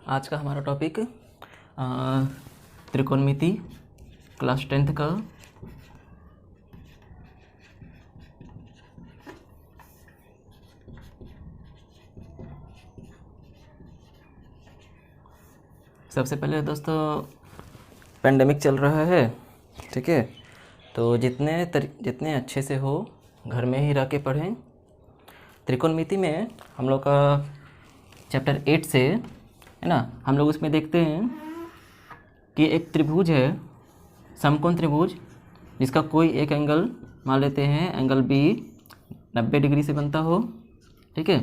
आज का हमारा टॉपिक त्रिकोणमिति क्लास 10th का सबसे पहले दोस्तों पेंडेमिक चल रहा है, ठीक है। तो जितने अच्छे से हो घर में ही रह के पढ़ें। त्रिकोणमिति में हम लोग का चैप्टर 8 से है ना, हम लोग उसमें देखते हैं कि एक त्रिभुज है, समकोण त्रिभुज, जिसका कोई एक एंगल मान लेते हैं एंगल बी 90 डिग्री से बनता हो, ठीक है।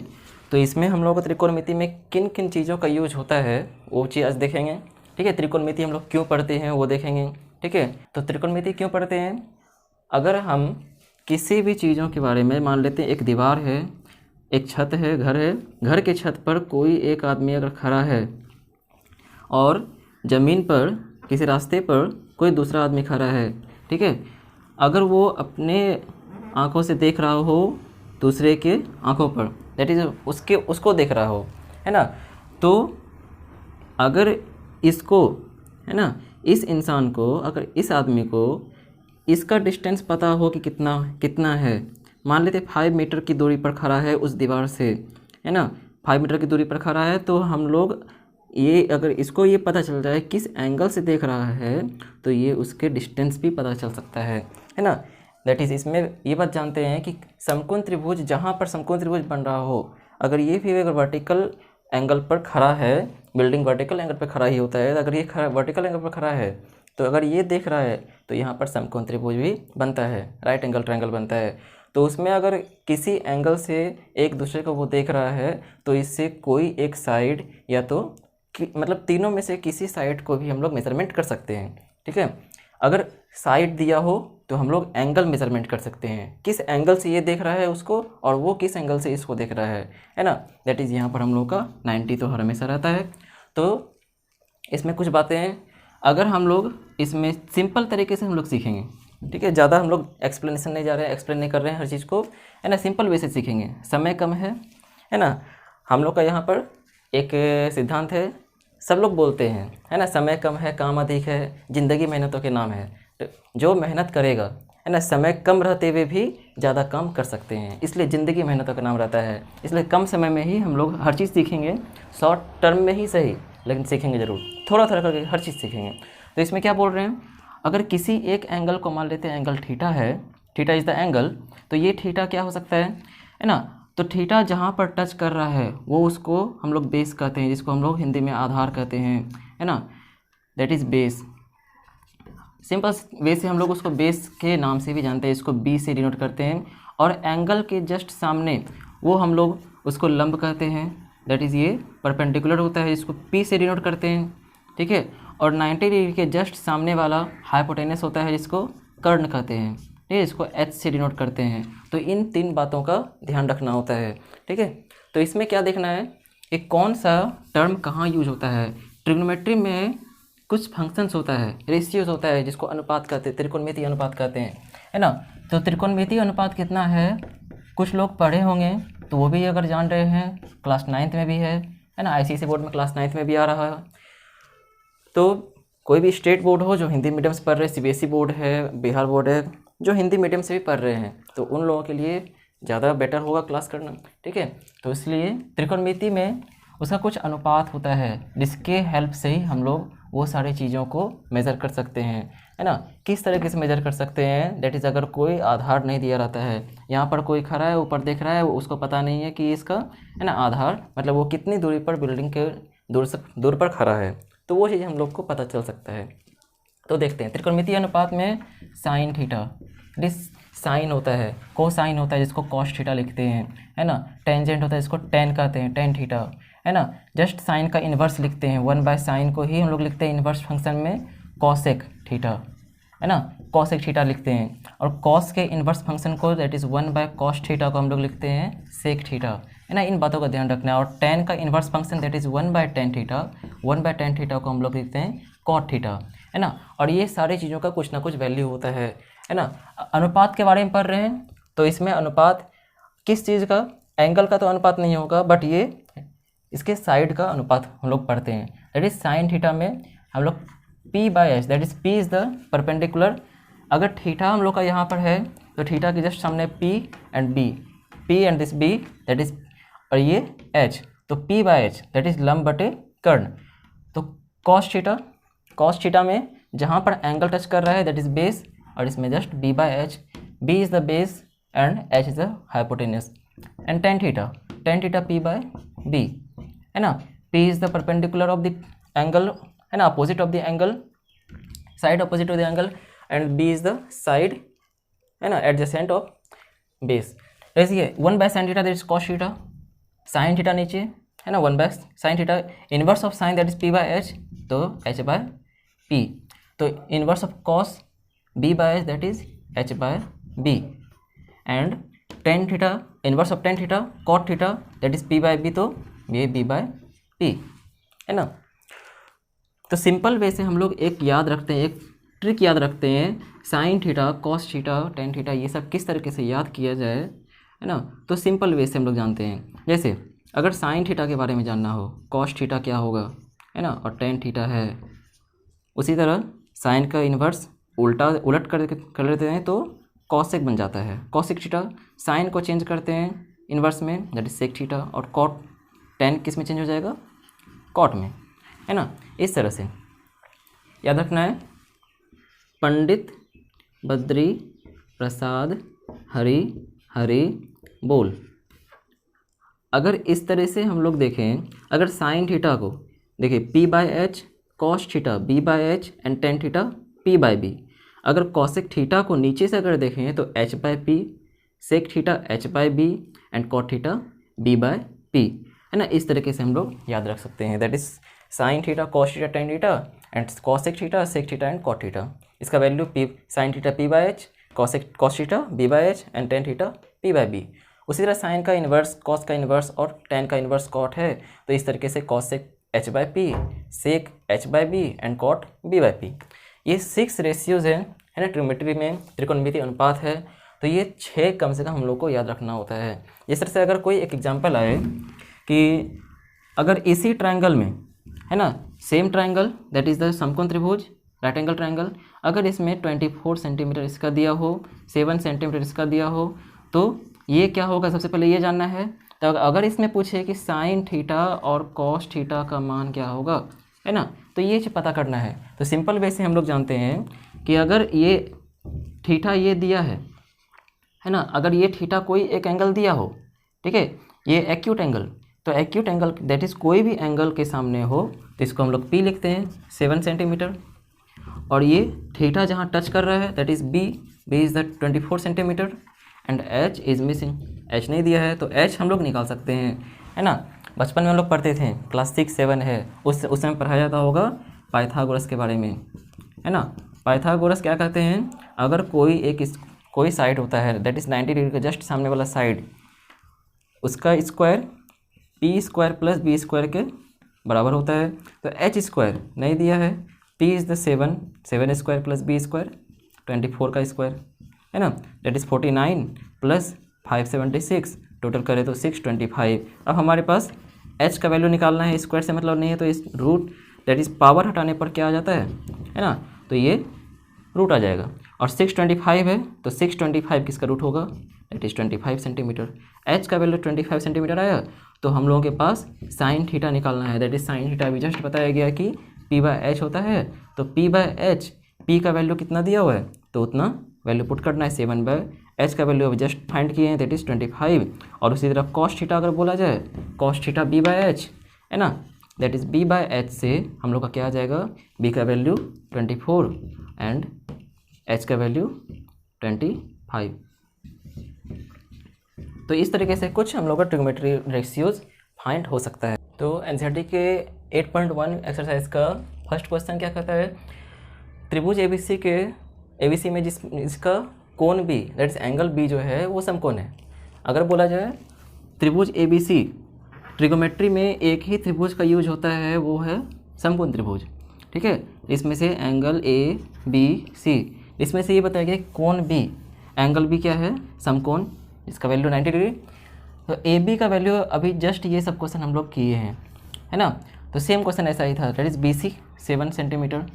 तो इसमें हम लोग को त्रिकोणमिति में किन किन चीज़ों का यूज होता है वो चीज़ आज देखेंगे, ठीक है। त्रिकोणमिति हम लोग क्यों पढ़ते हैं वो देखेंगे, ठीक है। तो त्रिकोणमिति क्यों पढ़ते हैं? अगर हम किसी भी चीज़ों के बारे में मान लेते हैं, एक दीवार है, एक छत है, घर है, घर के छत पर कोई एक आदमी अगर खड़ा है और ज़मीन पर किसी रास्ते पर कोई दूसरा आदमी खड़ा है, ठीक है। अगर वो अपने आँखों से देख रहा हो दूसरे के आँखों पर, दैट इज़ उसको देख रहा हो, है ना। तो अगर इसको, है ना, इस इंसान को, अगर इस आदमी को इसका डिस्टेंस पता हो कि कितना है, मान लेते 5 मीटर की दूरी पर खड़ा है उस दीवार से, है ना, 5 मीटर की दूरी पर खड़ा है, तो हम लोग ये अगर इसको ये पता चल जाए किस एंगल से देख रहा है तो ये उसके डिस्टेंस भी पता चल सकता है ना। दैट इज़ इसमें ये बात जानते हैं कि समकोण त्रिभुज, जहाँ पर समकोण त्रिभुज बन रहा हो, अगर ये भी अगर वर्टिकल एंगल पर खड़ा है, बिल्डिंग वर्टिकल एंगल पर खड़ा ही होता है, अगर ये वर्टिकल एंगल पर खड़ा है तो अगर ये देख रहा है तो यहाँ पर समकोण त्रिभुज भी बनता है, राइट एंगल ट्रायंगल बनता है। तो उसमें अगर किसी एंगल से एक दूसरे को वो देख रहा है तो इससे कोई एक साइड या तो मतलब तीनों में से किसी साइड को भी हम लोग मेजरमेंट कर सकते हैं, ठीक है। अगर साइड दिया हो तो हम लोग एंगल मेजरमेंट कर सकते हैं, किस एंगल से ये देख रहा है उसको और वो किस एंगल से इसको देख रहा है ना। दैट इज़ यहाँ पर हम लोग का 90 तो हर हमेशा रहता है। तो इसमें कुछ बातें हैं, अगर हम लोग इसमें सिंपल तरीके से हम लोग सीखेंगे, ठीक है। ज़्यादा हम लोग एक्सप्लेनेशन नहीं जा रहे हैं, एक्सप्लेन नहीं कर रहे हैं हर चीज़ को, है ना, सिंपल वे से सीखेंगे, समय कम है ना। हम लोग का यहाँ पर एक सिद्धांत है, सब लोग बोलते हैं, है ना, समय कम है काम अधिक है, ज़िंदगी मेहनतों के नाम है। तो जो मेहनत करेगा, है ना, समय कम रहते हुए भी ज़्यादा काम कर सकते हैं, इसलिए ज़िंदगी मेहनतों का नाम रहता है। इसलिए कम समय में ही हम लोग हर चीज़ सीखेंगे, शॉर्ट टर्म में ही सही लेकिन सीखेंगे ज़रूर, थोड़ा थोड़ा करके हर चीज़ सीखेंगे। तो इसमें क्या बोल रहे हैं, अगर किसी एक एंगल को मान लेते हैं एंगल थीटा है, थीटा इज़ द एंगल, तो ये थीटा क्या हो सकता है ना। तो थीटा जहाँ पर टच कर रहा है वो उसको हम लोग बेस कहते हैं, जिसको हम लोग हिंदी में आधार कहते हैं, है ना, that is base. Simple way से हम लोग उसको बेस के नाम से भी जानते हैं, इसको बी से डिनोट करते हैं। और एंगल के जस्ट सामने वो हम लोग उसको लंब कहते हैं, दैट इज़ ये परपेंडिकुलर होता है, इसको पी से डिनोट करते हैं, ठीक है। और 90 डिग्री के जस्ट सामने वाला हाइपोटेनस होता है, जिसको कर्ण कहते हैं, ठीक है, इसको एच से डिनोट करते हैं। तो इन 3 बातों का ध्यान रखना होता है, ठीक है। तो इसमें क्या देखना है कि कौन सा टर्म कहाँ यूज होता है। ट्रिग्नोमेट्री में कुछ फंक्शंस होता है, रेशियोज होता है, जिसको अनुपात कहते हैं, त्रिकोणमिति अनुपात कहते हैं, है ना। तो त्रिकोणमिति अनुपात कितना है, कुछ लोग पढ़े होंगे तो वो भी अगर जान रहे हैं, क्लास 9th में भी है ना, ICSE बोर्ड में क्लास 9th में भी आ रहा है। तो कोई भी स्टेट बोर्ड हो जो हिंदी मीडियम से पढ़ रहे, CBSE बोर्ड है, बिहार बोर्ड है, जो हिंदी मीडियम से भी पढ़ रहे हैं, तो उन लोगों के लिए ज़्यादा बेटर होगा क्लास करना, ठीक है। तो इसलिए त्रिकोणमिति में उसका कुछ अनुपात होता है, जिसके हेल्प से ही हम लोग वो सारी चीज़ों को मेज़र कर सकते हैं, है ना। किस तरीके से मेज़र कर सकते हैं, दैट इज़ अगर कोई आधार नहीं दिया रहता है, यहाँ पर कोई खड़ा है ऊपर देख रहा है, उसको पता नहीं है कि इसका, है ना, आधार मतलब वो कितनी दूरी पर बिल्डिंग के दूर पर खड़ा है, तो वो चीज़ हम लोग को पता चल सकता है। तो देखते हैं त्रिकोणमिति अनुपात में साइन थीटा, दिस साइन होता है, कोसाइन होता है जिसको कॉस थीटा लिखते हैं, है ना, टेंजेंट होता है जिसको टेन कहते हैं, टेन थीटा, है ना। जस्ट साइन का इन्वर्स लिखते हैं, 1/sin को ही हम लोग लिखते हैं इन्वर्स फंक्शन में कॉसेक थीटा, है ना, कॉसेक थीटा लिखते हैं। और कॉस के इन्वर्स फंक्शन को, दैट इज़ 1/cos थीटा को हम लोग लिखते हैं सेक थीटा, है ना। इन बातों का ध्यान रखना है। और टेन का inverse function, that is 1/tan theta, 1/tan theta को हम लोग लिखते हैं कॉट थीटा, है ना। और ये सारी चीज़ों का कुछ ना कुछ वैल्यू होता है ना। अनुपात के बारे में पढ़ रहे हैं तो इसमें अनुपात किस चीज़ का, एंगल का तो अनुपात नहीं होगा, बट ये इसके साइड का अनुपात हम लोग पढ़ते हैं। दैट इज साइन थीटा में हम लोग p/h, that is p is the perpendicular. अगर थीटा हम लोग का यहाँ पर है तो थीटा के जस्ट सामने p and b, p and this b that is, और ये h, तो p/h दैट इज लंब बटे कर्ण। तो cos थीटा में जहाँ पर एंगल टच कर रहा है दैट इज बेस, और इसमें just b/h, b is the base and h is the hypotenuse. And tan theta p/b है ना, p is the perpendicular of the angle है ना, opposite of the angle, side opposite of the angle, and b is the side है ना adjacent of base. जैसे 1/sin theta that is cos theta, sin theta नीचे है ना 1/sin theta, inverse of sine that is p/h, तो h/p, तो inverse of cos b/h that is h/b, and tan theta, inverse of tan theta cot theta that is p/b, तो ये b/p है ना। तो सिंपल वे से हम लोग एक याद रखते हैं, एक ट्रिक याद रखते हैं, sign theta, cos theta, tan theta, ये सब किस तरीके से याद किया जाए है ना। तो सिंपल वे से हम लोग जानते हैं। जैसे अगर साइन थीटा के बारे में जानना हो, कॉस थीटा क्या होगा है ना, और टेन थीटा है, उसी तरह साइन का इन्वर्स उलट कर लेते हैं तो कॉसेक बन जाता है, कॉसेक थीटा। साइन को चेंज करते हैं इन्वर्स में दैट इज सेक थीटा, और कॉट टेन किस में चेंज हो जाएगा, कॉट में है ना। इस तरह से याद रखना है। पंडित बद्री प्रसाद हरि हरि बोल। अगर इस तरह से हम लोग देखें, अगर साइन थीटा को देखिए p/h, cos theta b/h and tan theta p/b। अगर कॉसेक थीटा को नीचे से अगर देखें तो h/p, sec theta h/b and cot theta b/p है ना। इस तरीके से हम लोग याद रख सकते हैं। That is sine theta, cos theta, tan theta and cosec theta, sec theta and cot theta. इसका value p, sine theta p/h, cos theta b/h and tan theta p/b। उसी तरह साइन का इन्वर्स कॉस का inverse और tan का inverse cot है, तो इस तरीके से cosec h/p, sec h/b and cot b/p। ये 6 रेशियोज है ना, ट्रिग्नोमेट्री में त्रिकोणमिति अनुपात है। तो ये 6 कम से कम हम लोग को याद रखना होता है। जिस तरह से अगर कोई एक एग्जांपल आए कि अगर इसी ट्रायंगल में है ना, same triangle that is the समकोण त्रिभुज, राइट एंगल ट्रायंगल, अगर इसमें 24 सेंटीमीटर इसका दिया हो, 7 सेंटीमीटर इसका दिया हो, तो ये क्या होगा, सबसे पहले ये जानना है। तो अगर इसमें पूछे कि साइन थीटा और कॉस थीटा का मान क्या होगा है ना, तो ये पता करना है। तो सिंपल वे से हम लोग जानते हैं कि अगर ये थीटा ये दिया है ना, अगर ये थीटा कोई एक एंगल दिया हो, ठीक है, ये एक्यूट एंगल, तो एक्यूट एंगल दैट इज़ कोई भी एंगल के सामने हो तो इसको हम लोग p लिखते हैं 7 सेंटीमीटर, और ये थीटा जहाँ टच कर रहा है that is b is the 24 centimetre and h is missing, h नहीं दिया है तो h हम लोग निकाल सकते हैं है ना। बचपन में हम लोग पढ़ते थे, क्लास 6-7 है, उस समय पढ़ाया जाता होगा पाइथागोरस के बारे में है ना। पाइथागोरस क्या कहते हैं, अगर कोई साइड होता है दैट इज़ 90 डिग्री का जस्ट सामने वाला साइड, उसका स्क्वायर p² प्लस b² के बराबर होता है। तो h² नहीं दिया है, p is the 7 square plus b² 24 का स्क्वायर है ना, दैट इज़ 49 प्लस 576, टोटल करें तो 625। अब हमारे पास h का वैल्यू निकालना है, स्क्वायर से मतलब नहीं है, तो इस रूट दैट इज़ पावर हटाने पर क्या आ जाता है ना, तो ये रूट आ जाएगा। और 625 है तो 625 किसका रूट होगा, दैट इज़ 25 सेंटीमीटर। h का वैल्यू 25 सेंटीमीटर आया, तो हम लोगों के पास साइन थीटा निकालना है, दैट इज साइन थीटा भी जस्ट बताया गया कि p/h होता है। तो p/h, p का वैल्यू कितना दिया हुआ है तो उतना वैल्यू पुट करना है 7/h का वैल्यू अभी जस्ट फाइंड किए हैं दैट इज़ 25। और उसी तरह कॉस थीटा अगर बोला जाए, कॉस थीटा b/h है ना, दैट इज़ b/h से हम लोग का क्या आ जाएगा, b का वैल्यू 24 एंड h का वैल्यू 25। तो इस तरीके से कुछ हम लोग का ट्रिग्नोमेट्री रेशियोज फाइंड हो सकता है। तो एनसीईआरटी के 8.1 एक्सरसाइज का फर्स्ट क्वेश्चन क्या कहता है, त्रिभुज एबीसी में जिसका कोण B that is angle B जो है वो समकोण है। अगर बोला जाए त्रिभुज एबीसी, ट्रिग्नोमेट्री में एक ही त्रिभुज का यूज होता है, वो है समकोण त्रिभुज, ठीक है। इसमें से एंगल ए बी सी, इसमें से ये बताया गया कोण बी, एंगल बी क्या है समकोण, इसका वैल्यू 90 डिग्री। तो ए बी का वैल्यू अभी जस्ट ये सब क्वेश्चन हम लोग किए हैं, है ना। तो सेम क्वेश्चन ऐसा ही था, that is B C 7 centimetre,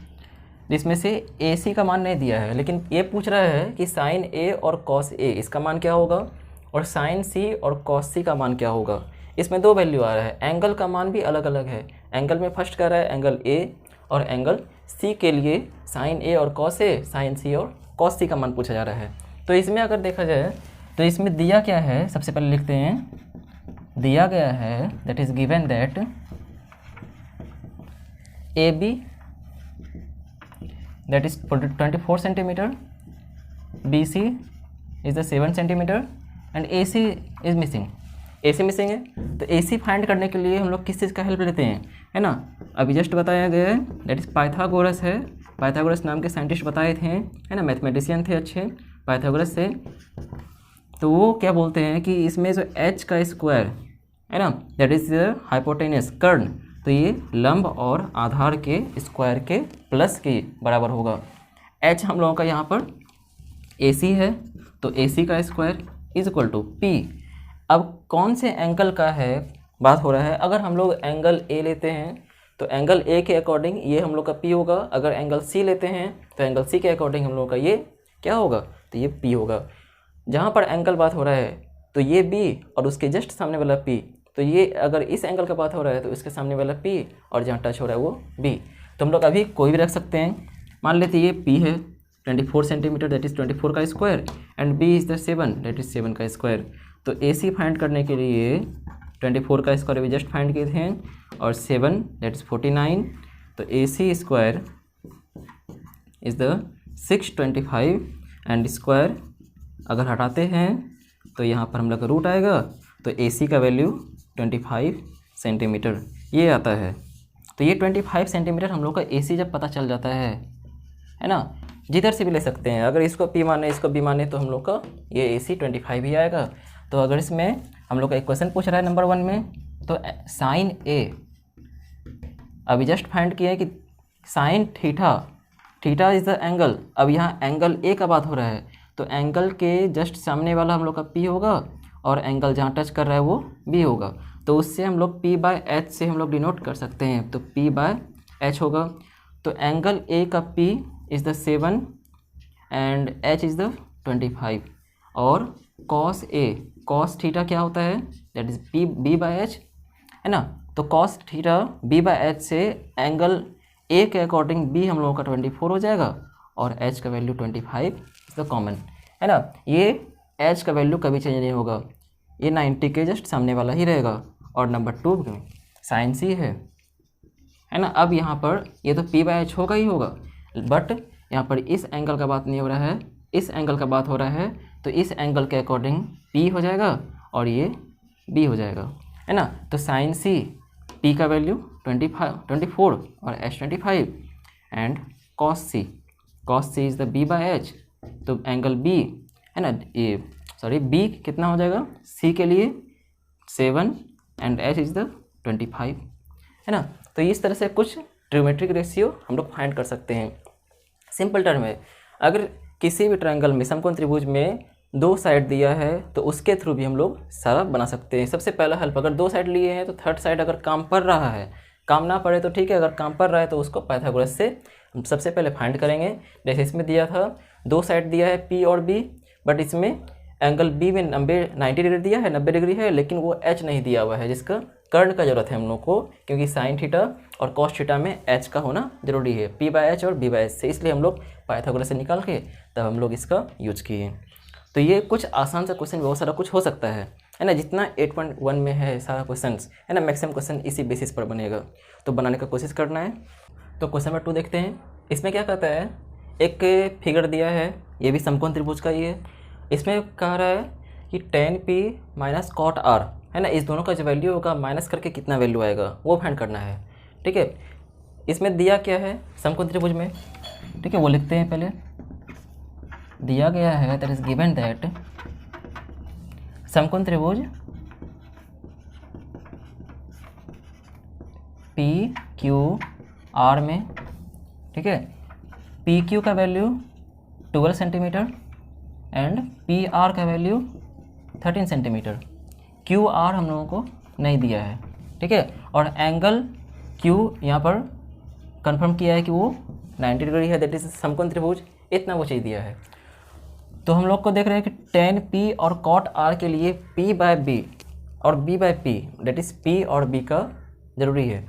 जिसमें से ए सी का मान नहीं दिया है, लेकिन ये पूछ रहा है कि साइन ए और कॉस ए इसका मान क्या होगा और साइन सी और कॉस सी का मान क्या होगा। इसमें दो वैल्यू आ रहा है, एंगल का मान भी अलग अलग है। एंगल में फर्स्ट कह रहा है एंगल ए, और एंगल सी के लिए साइन ए और कॉस ए, साइन सी और कॉस सी का मान पूछा जा रहा है। तो इसमें अगर देखा जाए तो इसमें दिया क्या है, सबसे पहले लिखते हैं, दिया गया है that is given that A B that is 24 centimetre, B C is the 7 centimetre and A C is missing. A C missing है, तो ए सी फाइंड करने के लिए हम लोग किस चीज़ का हेल्प लेते हैं, है ना। अभी जस्ट बताया गया है दैट इज़ पाइथागोरस है, पाइथागोरस नाम के साइंटिस्ट बताए थे, है ना, मैथमेटिशियन थे अच्छे पाइथागोरस से। तो वो क्या बोलते हैं कि इसमें जो एच का स्क्वायर है ना, दैट इज़ हाइपोटेनस कर्ण, तो ये लंब और आधार के स्क्वायर के प्लस के बराबर होगा। एच हम लोगों का यहाँ पर ए सी है, तो ए सी का square is equal to P. अब कौन से एंगल का है बात हो रहा है, अगर हम लोग एंगल ए लेते हैं तो एंगल ए के अकॉर्डिंग ये हम लोग का पी होगा, अगर एंगल सी लेते हैं तो एंगल सी के अकॉर्डिंग हम लोग का ये क्या होगा, तो ये पी होगा। जहाँ पर एंगल बात हो रहा है तो ये बी और उसके जस्ट सामने वाला पी, तो ये अगर इस एंगल का बात हो रहा है तो इसके सामने वाला पी और जहाँ टच हो रहा है वो बी। तो हम लोग अभी कोई भी रख सकते हैं, मान लेते ये पी है 24 सेंटीमीटर दैट इज़ 24 का square and B is the 7 that is 7 का स्क्वायर। तो ए सी फाइंड करने के लिए 24 का स्क्वायर भी जस्ट फाइंड किए थे और 7 दैट इज़ 49, तो A C square is the 625 and square अगर हटाते हैं तो यहाँ पर हम लोग का रूट आएगा, तो ए सी का वैल्यू 25 सेंटीमीटर ये आता है। तो ये 25 सेंटीमीटर हम लोग का ए सी जब पता चल जाता है ना, जिधर से भी ले सकते हैं, अगर इसको पी माने इसको बी माने तो हम लोग का ये ए सी 25 ही आएगा। तो अगर इसमें हम लोग का एक क्वेश्चन पूछ रहा है नंबर 1 में, तो साइन ए अभी जस्ट फाइंड किया है कि sine theta, theta is the angle, अब यहाँ एंगल ए का बात हो रहा है, तो एंगल के जस्ट सामने वाला हम लोग का पी होगा और एंगल जहाँ टच कर रहा है वो बी होगा, तो उससे हम लोग पी बाय एच से हम लोग डिनोट कर सकते हैं, तो पी बाय एच होगा। तो एंगल ए का P is the 7 and H is the 25, और कॉस ए, कॉस थीटा क्या होता है, that is P B by H, है ना। तो cos theta B by H से एंगल ए के अकॉर्डिंग बी हम लोगों का 24 हो जाएगा और एच का वैल्यू 25 इज़ द कॉमन, है ना। ये एच का वैल्यू कभी चेंज नहीं होगा, ये 90 के जस्ट सामने वाला ही रहेगा। और नंबर 2 में साइन सी है ना। अब यहाँ पर ये तो पी बाय एच होगा ही होगा, बट यहाँ पर इस एंगल का बात नहीं हो रहा है, इस एंगल का बात हो रहा है, तो इस एंगल के अकॉर्डिंग पी हो जाएगा और ये बी हो जाएगा, है ना। तो साइन सी पी का वैल्यू 24 और H 25 and cos C, cos C is the B by H, तो एंगल बी है ना, ये सॉरी बी कितना हो जाएगा, सी के लिए 7 एंड एच इज़ द 25, है ना। तो इस तरह से कुछ ट्रिग्नोमेट्रिक रेशियो हम लोग फाइंड कर सकते हैं। सिंपल टर्म में अगर किसी भी ट्रायंगल में समकोण त्रिभुज में 2 साइड दिया है तो उसके थ्रू भी हम लोग सारा बना सकते हैं। सबसे पहला हेल्प, अगर 2 साइड लिए हैं तो थर्ड साइड अगर काम पड़ रहा है, काम ना पड़े तो ठीक है, अगर काम पड़ रहा है तो उसको पाइथागोरस से हम सबसे पहले फाइंड करेंगे। जैसे इसमें दिया था 2 साइड दिया है पी और बी, बट इसमें एंगल बी में 90 डिग्री दिया है, 90 डिग्री है, लेकिन वो एच नहीं दिया हुआ है, जिसका कर्ण का जरूरत है हम लोग को, क्योंकि साइन थीटा और कॉस थीटा में एच का होना जरूरी है, पी बाय एच और बी बाय एच से, इसलिए हम लोग पाइथागोरस से निकाल के तब हम लोग इसका यूज किए। तो ये कुछ आसान सा क्वेश्चन बहुत सारा कुछ हो सकता है ना, जितना 8.1 में है सारा क्वेश्चन, है ना, मैक्सिमम क्वेश्चन इसी बेसिस पर बनेगा, तो बनाने का कोशिश करना है। तो क्वेश्चन नंबर 2 देखते हैं। इसमें क्या कहता है, एक फिगर दिया है, ये भी समकोण त्रिभुज का ही है। इसमें कह रहा है कि tan p minus cot r, है ना, इस दोनों का जो वैल्यू होगा माइनस करके कितना वैल्यू आएगा वो फाइंड करना है, ठीक है। इसमें दिया क्या है समकोण त्रिभुज में, ठीक है, वो लिखते हैं पहले। दिया गया है दैट इज गिवन दैट समकोण त्रिभुज पी क्यू आर में, ठीक है, पी क्यू का value 12 centimetre and P R का वैल्यू 13 सेंटीमीटर। क्यू आर हम लोगों को नहीं दिया है, ठीक है। और एंगल क्यू यहाँ पर कंफर्म किया है कि वो 90 डिग्री है, दैट इज समकोण त्रिभुज, इतना वो चीज़ दिया है। तो हम लोग को देख रहे हैं कि tan P और cot R के लिए P बाय B और B by P, that is P और B का ज़रूरी है।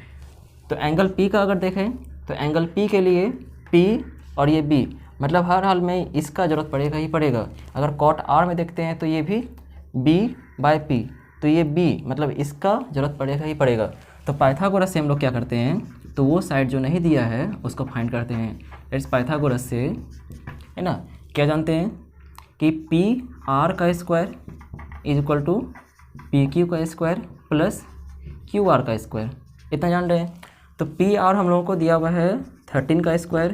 तो एंगल P का अगर देखें तो एंगल P के लिए P और ये B, मतलब हर हाल में इसका ज़रूरत पड़ेगा ही पड़ेगा। अगर cot R में देखते हैं तो ये भी B बाय P, तो ये B मतलब इसका ज़रूरत पड़ेगा ही पड़ेगा। तो पाइथागोरस से हम लोग क्या करते हैं, तो वो साइड जो नहीं दिया है उसको फाइंड करते हैं। इट्स पाइथागोरस से, है ना, क्या जानते हैं कि पी आर का square is equal to P Q का स्क्वायर प्लस क्यू आर का स्क्वायर, इतना जान रहे हैं। तो पी आर हम लोगों को दिया हुआ है 13 का स्क्वायर,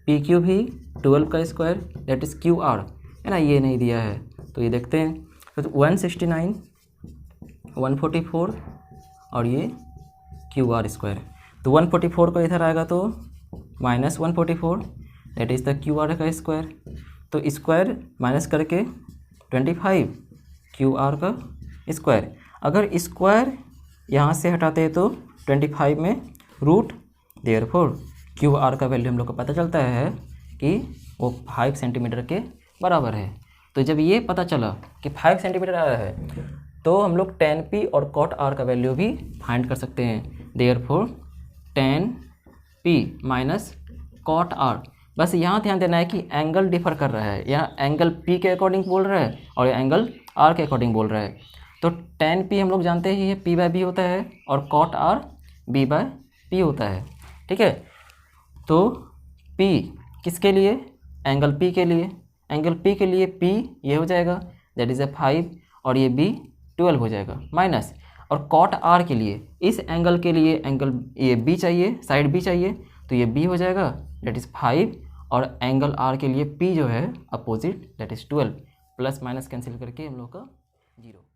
पी क्यू भी 12 का square, that is Q R, है ना, ये नहीं दिया है। तो ये देखते हैं, तो 169, 144 और ये क्यू आर स्क्वायर। तो 144 को इधर आएगा तो minus 144, that is the Q R का स्क्वायर। तो स्क्वायर माइनस करके 25 क्यू आर का स्क्वायर। अगर स्क्वायर यहाँ से हटाते हैं तो 25 में रूट, देयरफॉर क्यू आर का वैल्यू हम लोग को पता चलता है कि वो 5 सेंटीमीटर के बराबर है। तो जब ये पता चला कि 5 सेंटीमीटर आ रहा है तो हम लोग tan P और cot R का वैल्यू भी फाइंड कर सकते हैं। Therefore tan P minus cot R, बस यहाँ ध्यान देना है कि एंगल डिफर कर रहा है, यहाँ एंगल P के अकॉर्डिंग बोल रहा है और ये एंगल R के अकॉर्डिंग बोल रहा है। तो tan P हम लोग जानते ही है P बाय B होता है और cot R B by P होता है, ठीक है। तो P किसके लिए, एंगल P के लिए, एंगल P के लिए P ये हो जाएगा, दैट इज़ 5 और ये B 12 हो जाएगा, माइनस, और cot R के लिए, इस एंगल के लिए एंगल ये B चाहिए, साइड B चाहिए, तो ये B हो जाएगा, दैट इज़ 5, और एंगल R के लिए P जो है opposite, that is 12, plus minus cancel करके हम लोग का 0।